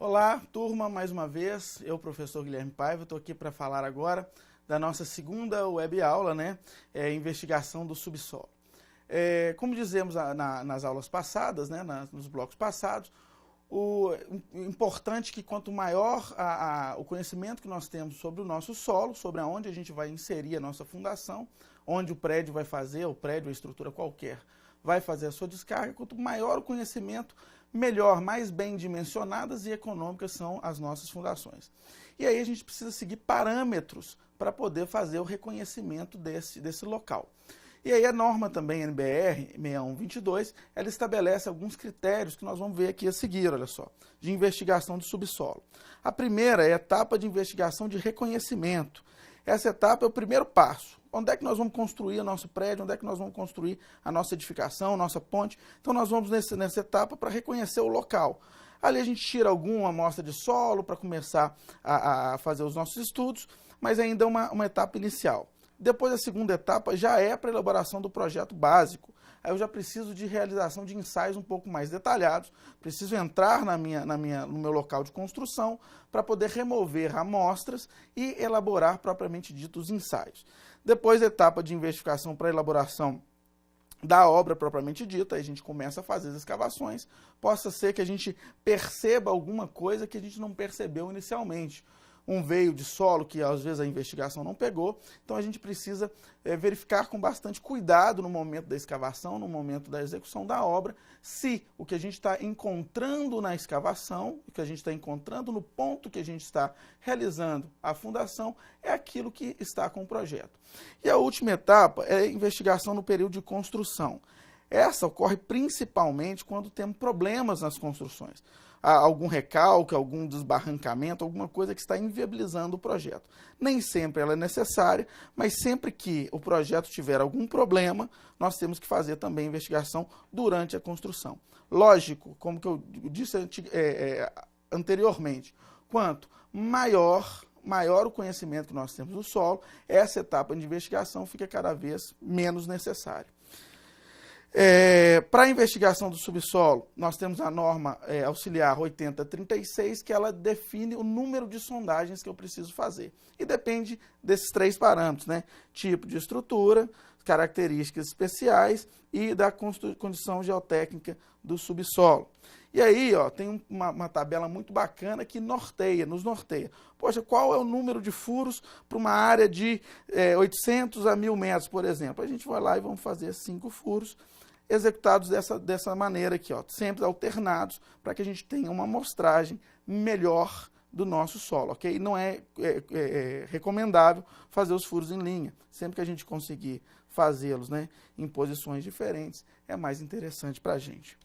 Olá, turma, mais uma vez, eu, professor Guilherme Paiva, estou aqui para falar agora da nossa segunda web aula, investigação do subsolo. Como dizemos nas aulas passadas, nos blocos passados, o importante é que quanto maior o conhecimento que nós temos sobre o nosso solo, sobre aonde a gente vai inserir a nossa fundação, onde o prédio vai fazer, o prédio ou estrutura qualquer, vai fazer a sua descarga, quanto maior o conhecimento, melhor, mais bem dimensionadas e econômicas são as nossas fundações. E aí a gente precisa seguir parâmetros para poder fazer o reconhecimento desse local. E aí a norma também NBR 6122, ela estabelece alguns critérios que nós vamos ver aqui a seguir, olha só, de investigação do subsolo. A primeira é a etapa de investigação de reconhecimento. Essa etapa é o primeiro passo. Onde é que nós vamos construir o nosso prédio? Onde é que nós vamos construir a nossa edificação, a nossa ponte? Então nós vamos nessa etapa para reconhecer o local. Ali a gente tira alguma amostra de solo para começar a fazer os nossos estudos, mas ainda é uma etapa inicial. Depois a segunda etapa já é para a elaboração do projeto básico. Aí eu já preciso de realização de ensaios um pouco mais detalhados, preciso entrar no meu local de construção para poder remover amostras e elaborar propriamente dito os ensaios. Depois a etapa de investigação para a elaboração da obra propriamente dita, aí a gente começa a fazer as escavações, possa ser que a gente perceba alguma coisa que a gente não percebeu inicialmente. Um veio de solo que às vezes a investigação não pegou, então a gente precisa verificar com bastante cuidado no momento da escavação, no momento da execução da obra, se o que a gente está encontrando na escavação, o que a gente está encontrando no ponto que a gente está realizando a fundação, é aquilo que está com o projeto. E a última etapa é a investigação no período de construção. Essa ocorre principalmente quando temos problemas nas construções. Há algum recalque, algum desbarrancamento, alguma coisa que está inviabilizando o projeto. Nem sempre ela é necessária, mas sempre que o projeto tiver algum problema, nós temos que fazer também investigação durante a construção. Lógico, como que eu disse anteriormente, quanto maior o conhecimento que nós temos do solo, essa etapa de investigação fica cada vez menos necessária. Para a investigação do subsolo, nós temos a norma auxiliar 8036, que ela define o número de sondagens que eu preciso fazer. E depende desses três parâmetros, tipo de estrutura, características especiais e da condição geotécnica do subsolo. E aí, tem uma tabela muito bacana que nos norteia. Poxa, qual é o número de furos para uma área de 800 a 1000 metros, por exemplo? A gente vai lá e vamos fazer 5 furos executados dessa maneira aqui, sempre alternados, para que a gente tenha uma amostragem melhor do nosso solo, ok? Não é recomendável fazer os furos em linha. Sempre que a gente conseguir fazê-los em posições diferentes, é mais interessante para a gente.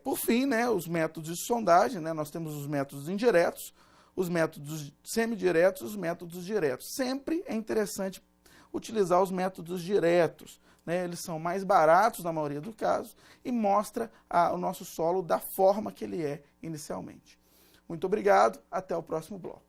Por fim, os métodos de sondagem, nós temos os métodos indiretos, os métodos semidiretos e os métodos diretos. Sempre é interessante utilizar os métodos diretos. Eles são mais baratos na maioria dos casos e mostra o nosso solo da forma que ele é inicialmente. Muito obrigado, até o próximo bloco.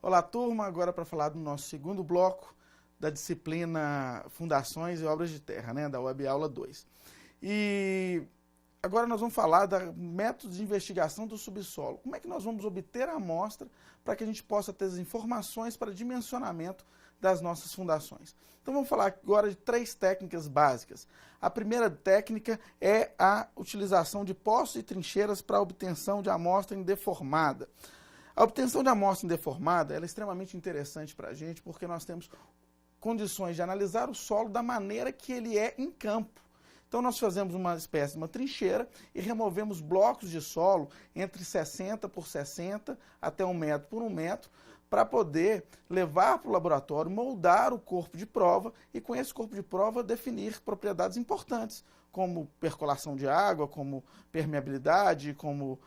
Olá, turma, agora para falar do nosso segundo bloco da disciplina Fundações e Obras de Terra, da web aula 2. E agora nós vamos falar da métodos de investigação do subsolo. Como é que nós vamos obter a amostra para que a gente possa ter as informações para dimensionamento das nossas fundações? Então vamos falar agora de 3 técnicas básicas. A primeira técnica é a utilização de poços e trincheiras para a obtenção de amostra indeformada. A obtenção de amostra indeformada ela é extremamente interessante para a gente, porque nós temos condições de analisar o solo da maneira que ele é em campo. Então nós fazemos uma espécie de uma trincheira e removemos blocos de solo entre 60 por 60 até 1 metro por 1 metro, para poder levar para o laboratório, moldar o corpo de prova e com esse corpo de prova definir propriedades importantes, como percolação de água, como permeabilidade, como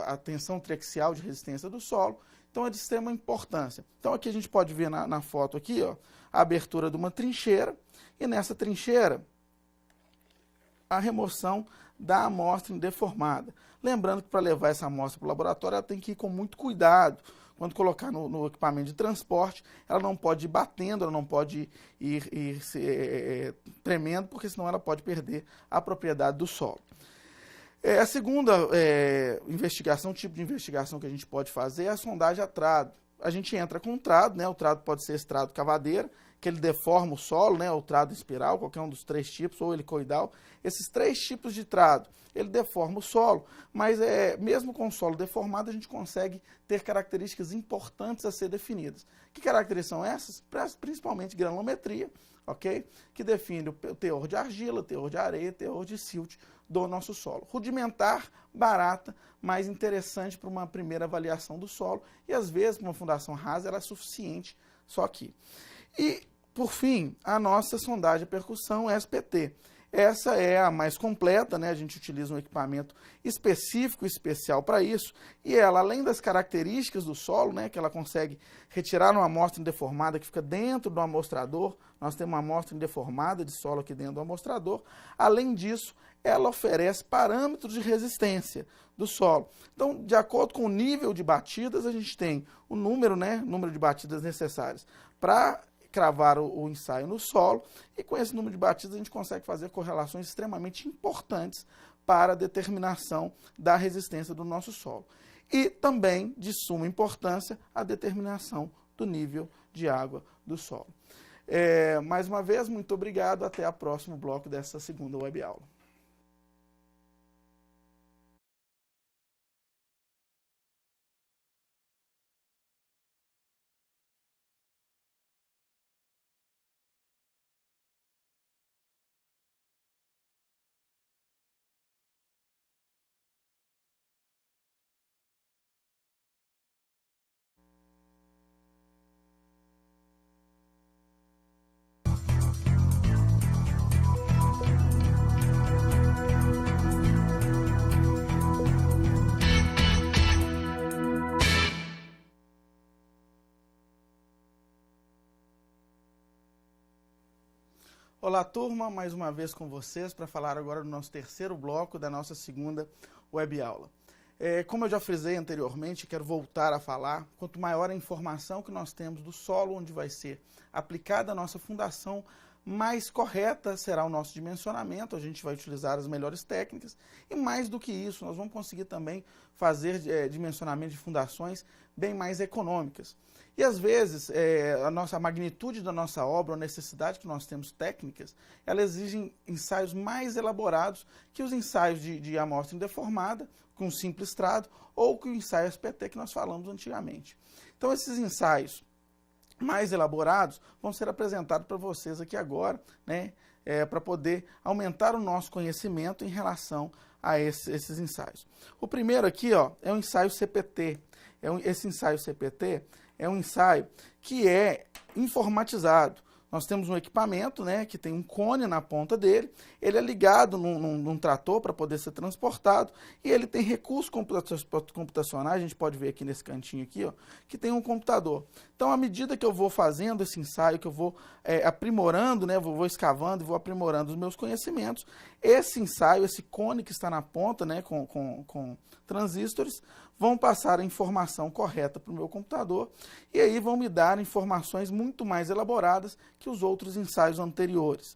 a tensão triaxial de resistência do solo. Então é de extrema importância. Então aqui a gente pode ver na foto aqui, ó, a abertura de uma trincheira e nessa trincheira a remoção da amostra indeformada. Lembrando que para levar essa amostra para o laboratório, ela tem que ir com muito cuidado. Quando colocar no equipamento de transporte, ela não pode ir batendo, ela não pode ir tremendo, porque senão ela pode perder a propriedade do solo. A segunda investigação, tipo de investigação que a gente pode fazer é a sondagem a trado. A gente entra com um trado, né? O trado pode ser esse trado cavadeira, que ele deforma o solo, né? O trado espiral, qualquer um dos 3 tipos, ou helicoidal. Esses 3 tipos de trado, ele deforma o solo, mas mesmo com o solo deformado, a gente consegue ter características importantes a ser definidas. Que características são essas? Principalmente granulometria, ok? Que define o teor de argila, teor de areia, teor de silt do nosso solo. Rudimentar, barata, mas interessante para uma primeira avaliação do solo e às vezes para uma fundação rasa ela é suficiente só aqui. E, por fim, a nossa sondagem de percussão SPT. Essa é a mais completa, né? A gente utiliza um equipamento específico, especial para isso, e ela, além das características do solo, né, que ela consegue retirar uma amostra indeformada que fica dentro do amostrador, nós temos uma amostra indeformada de solo aqui dentro do amostrador, além disso, ela oferece parâmetros de resistência do solo. Então, de acordo com o nível de batidas, a gente tem o número, né, número de batidas necessárias para cravar o ensaio no solo, e com esse número de batidas a gente consegue fazer correlações extremamente importantes para a determinação da resistência do nosso solo. E também, de suma importância, a determinação do nível de água do solo. Mais uma vez, muito obrigado, até o próximo bloco dessa segunda webaula. Olá, turma, mais uma vez com vocês para falar agora do nosso terceiro bloco da nossa segunda webaula. Como eu já frisei anteriormente, quero voltar a falar, quanto maior a informação que nós temos do solo onde vai ser aplicada a nossa fundação, mais correta será o nosso dimensionamento, a gente vai utilizar as melhores técnicas e mais do que isso, nós vamos conseguir também fazer dimensionamento de fundações bem mais econômicas. E às vezes a magnitude da nossa obra, a necessidade que nós temos técnicas, ela exige ensaios mais elaborados que os ensaios de amostra indeformada, com um simples trado, ou que o ensaio SPT que nós falamos antigamente. Então esses ensaios mais elaborados vão ser apresentados para vocês aqui agora, né, para poder aumentar o nosso conhecimento em relação a esses ensaios. O primeiro aqui, ó, é o ensaio CPT. Esse ensaio CPT é um ensaio que é informatizado. Nós temos um equipamento, né, que tem um cone na ponta dele, ele é ligado num trator para poder ser transportado e ele tem recursos computacionais, a gente pode ver aqui nesse cantinho aqui, ó, que tem um computador. Então, à medida que eu vou fazendo esse ensaio, que eu vou aprimorando, né, vou escavando e vou aprimorando os meus conhecimentos, esse ensaio, esse cone que está na ponta, né, com transistores, vão passar a informação correta para o meu computador e aí vão me dar informações muito mais elaboradas que os outros ensaios anteriores.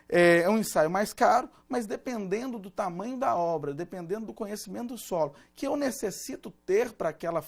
É um ensaio mais caro, mas dependendo do tamanho da obra, dependendo do conhecimento do solo que eu necessito ter para aquela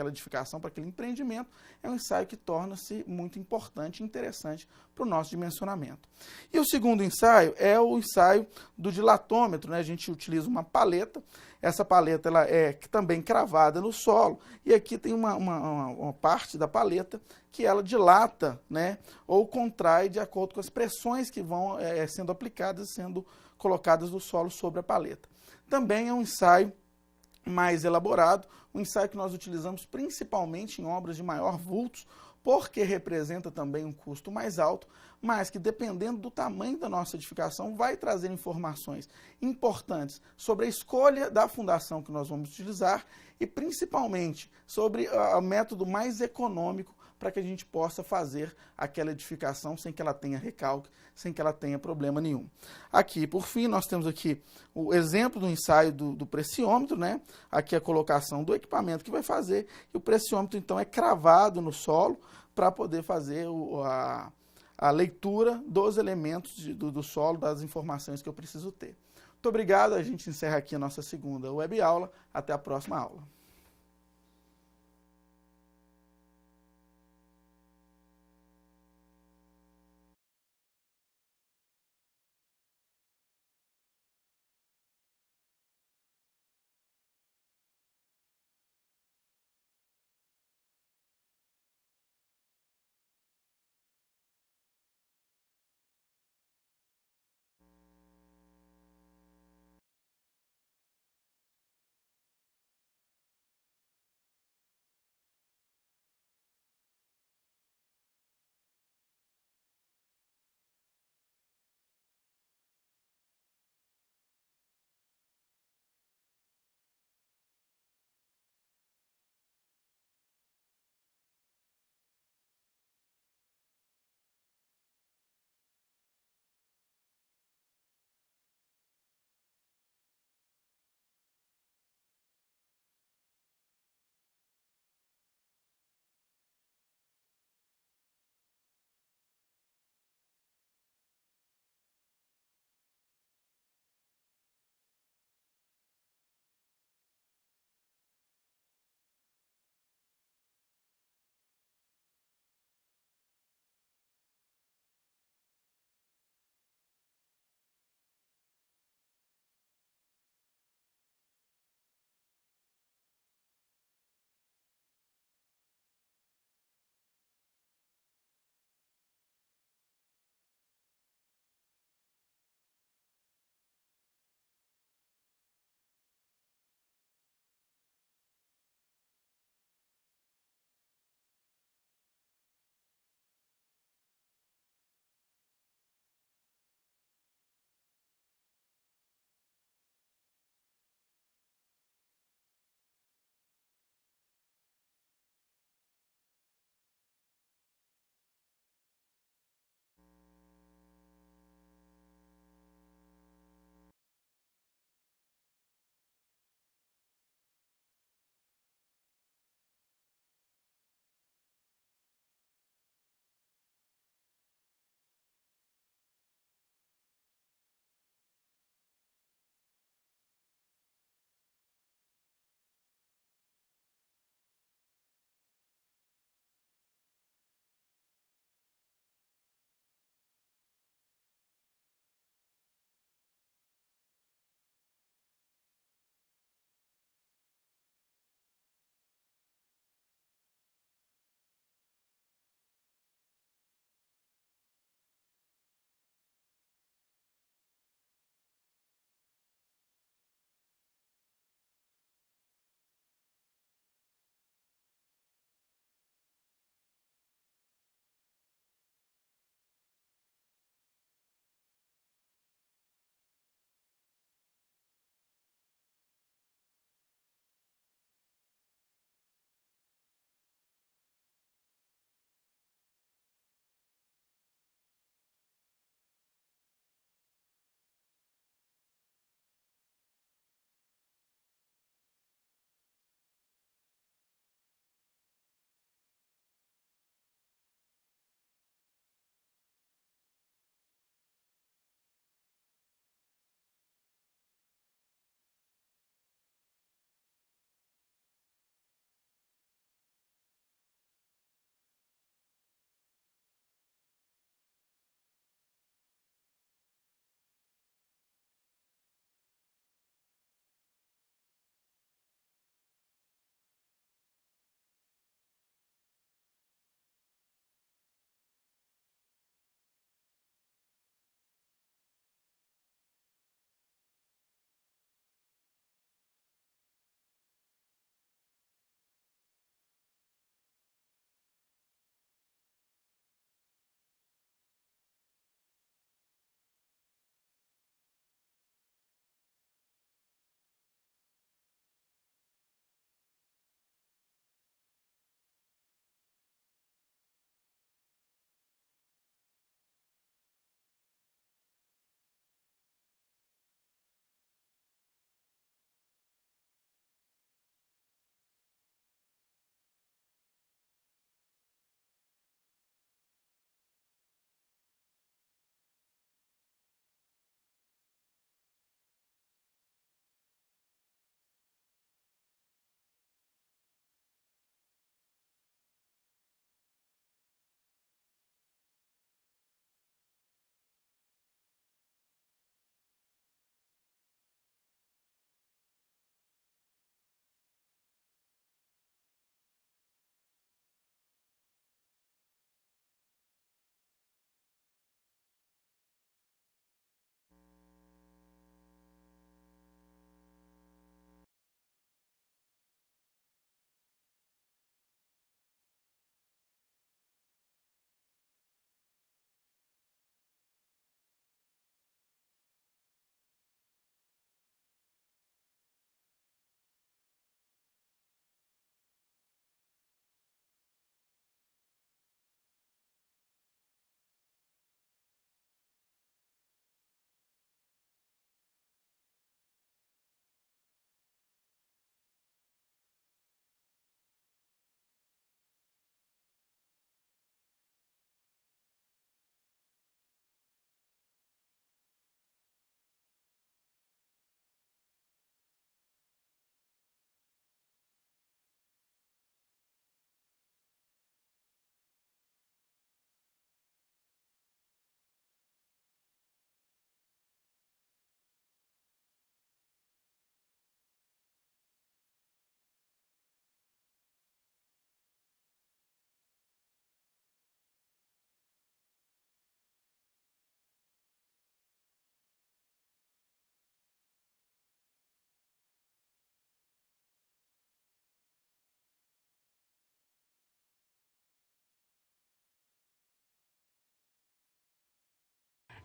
edificação, para aquele empreendimento, é um ensaio que torna-se muito importante e interessante para o nosso dimensionamento. E o segundo ensaio é o ensaio do dilatômetro, né? A gente utiliza uma paleta, essa paleta ela é também cravada no solo, e aqui tem uma parte da paleta que ela dilata, né? Ou contrai de acordo com as pressões que vão sendo aplicadas, sendo colocadas no solo sobre a paleta. Também é um ensaio mais elaborado, um ensaio que nós utilizamos principalmente em obras de maior vulto, porque representa também um custo mais alto, mas que dependendo do tamanho da nossa edificação vai trazer informações importantes sobre a escolha da fundação que nós vamos utilizar e principalmente sobre o método mais econômico para que a gente possa fazer aquela edificação sem que ela tenha recalque, sem que ela tenha problema nenhum. Aqui, por fim, nós temos aqui o exemplo do ensaio do pressiômetro, né? Aqui a colocação do equipamento que vai fazer, e o pressiômetro, então, é cravado no solo para poder fazer a leitura dos elementos do solo, das informações que eu preciso ter. Muito obrigado, a gente encerra aqui a nossa segunda web aula. Até a próxima aula.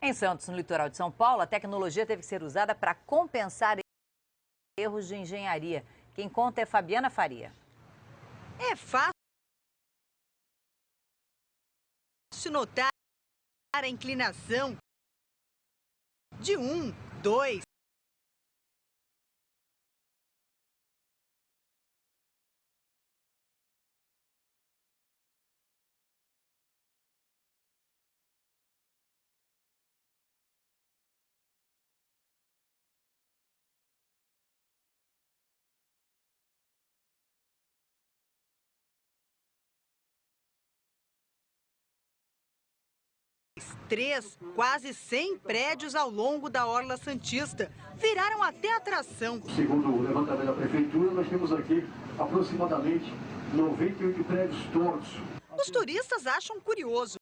Em Santos, no litoral de São Paulo, a tecnologia teve que ser usada para compensar erros de engenharia. Quem conta é Fabiana Faria. É fácil notar a inclinação de 1, 2, três, quase 100 prédios ao longo da Orla Santista viraram até atração. Segundo o levantamento da prefeitura, nós temos aqui aproximadamente 98 prédios tortos. Os turistas acham curioso.